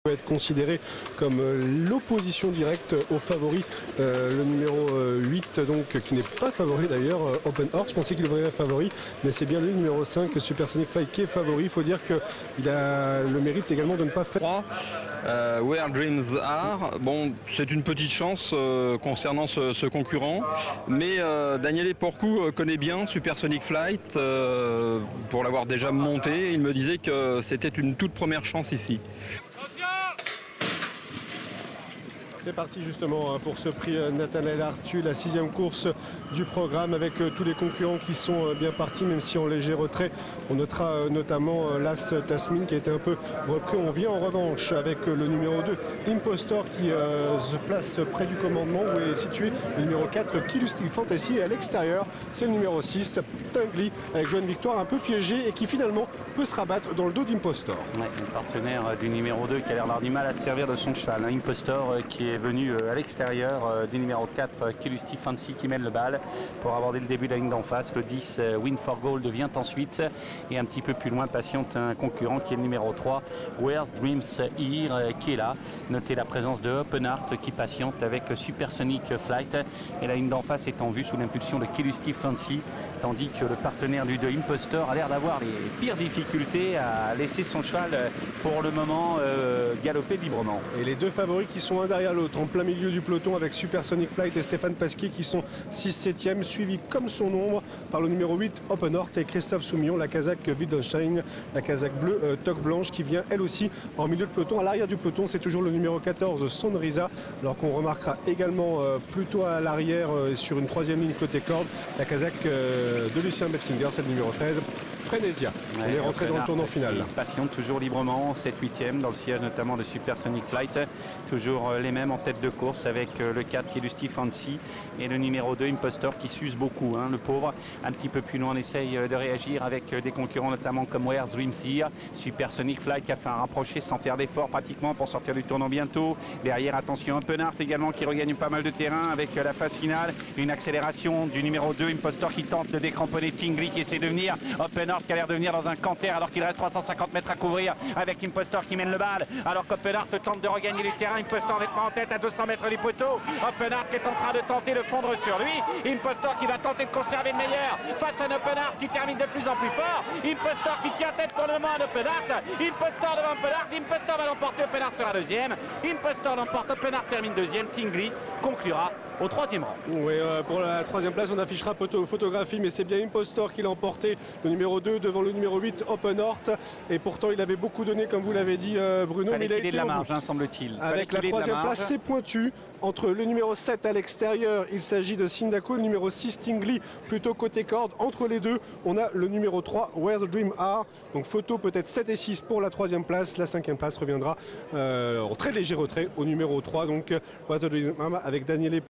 Peut être considéré comme l'opposition directe au favori, le numéro 8 donc qui n'est pas favori d'ailleurs, Open Heart. Je pensais qu'il devrait être favori, mais c'est bien le numéro 5 Supersonic Flight qui est favori. Il faut dire qu'il a le mérite également de ne pas faire Where Dreams Are. Bon, c'est une petite chance concernant ce concurrent, mais Daniele Porcu connaît bien Supersonic Flight pour l'avoir déjà monté. Il me disait que c'était une toute première chance ici. C'est parti justement pour ce prix Nathanaël Arthu, la 6e course du programme avec tous les concurrents qui sont bien partis, même si en léger retrait. On notera notamment l'As Tasmin qui a été un peu repris. On vient en revanche avec le numéro 2 Impostor qui se place près du commandement où est situé le numéro 4 Killustic Fantasy, et à l'extérieur c'est le numéro 6 Tingly avec Joanne Victoire un peu piégé et qui finalement peut se rabattre dans le dos d'Impostor. Ouais, le partenaire du numéro 2 qui a l'air d'avoir du mal à se servir de son cheval, Impostor qui est venu à l'extérieur du numéro 4 Killustic Fantasy qui mène le bal pour aborder le début de la ligne d'en face. Le 10 Win for Gold vient ensuite, et un petit peu plus loin patiente un concurrent qui est le numéro 3 Where Dreams Are qui est là. Notez la présence de Open Heart qui patiente avec Supersonic Flight, et la ligne d'en face est en vue sous l'impulsion de Killustic Fantasy, tandis que le partenaire du 2 Impostor a l'air d'avoir les pires difficultés à laisser son cheval pour le moment galoper librement. Et les deux favoris qui sont un derrière l'autre en plein milieu du peloton avec Supersonic Flight et Stéphane Pasquier qui sont 6-7e, suivis comme son ombre par le numéro 8 Open Heart et Christophe Soumillon, la Kazakh Wittgenstein, la Kazakh bleue Toque Blanche qui vient elle aussi en milieu de peloton. À l'arrière du peloton c'est toujours le numéro 14 Sonrisa, alors qu'on remarquera également plutôt à l'arrière sur une 3e ligne côté corde la Kazakh de Lucien Betzinger, c'est le numéro 13 Frénésia. Elle est rentrée dans le tournant final. Patiente toujours librement, 7-8e dans le siège notamment de Supersonic Flight, toujours les mêmes en tête de course avec le 4 Killustic Fantasy et le numéro 2 Impostor qui s'use beaucoup, le pauvre. Un petit peu plus loin on essaye de réagir avec des concurrents notamment comme Where Dreams Are. Supersonic Flight qui a fait un rapproché sans faire d'effort pratiquement pour sortir du tournant bientôt. Derrière attention Open Heart également qui regagne pas mal de terrain avec la phase finale. Une accélération du numéro 2 Impostor qui tente de décramponner Tingly qui essaie de venir. Open Heart qui a l'air de venir dans un canter alors qu'il reste 350 mètres à couvrir avec Impostor qui mène le bal alors qu'Open Heart tente de regagner du terrain. Impostor nettement en tête à 200 mètres du poteau. Open Heart qui est en train de tenter de fondre sur lui. Impostor qui va tenter de conserver le meilleur face à un Open Heart qui termine de plus en plus fort. Impostor qui tient tête pour le moment à Open Heart. Impostor devant Open Heart. Impostor va l'emporter. Open Heart sera deuxième. Impostor l'emporte. Open Heart termine deuxième. Tingly conclura au 3e rang. Oui, pour la 3e place on affichera photographie, mais c'est bien Impostor qui l'a emporté, le numéro 2 devant le numéro 8 Open Heart, et pourtant il avait beaucoup donné comme vous l'avez dit Bruno, mais il a été de la marge semble-t-il. Avec la 3e place c'est pointu entre le numéro 7 à l'extérieur, il s'agit de Sindako, le numéro 6 Tingly plutôt côté corde. Entre les deux on a le numéro 3 Where the Dream Are, donc photo peut-être 7 et 6 pour la 3e place. La 5e place reviendra en très léger retrait au numéro 3, donc Where the Dream Are avec Daniele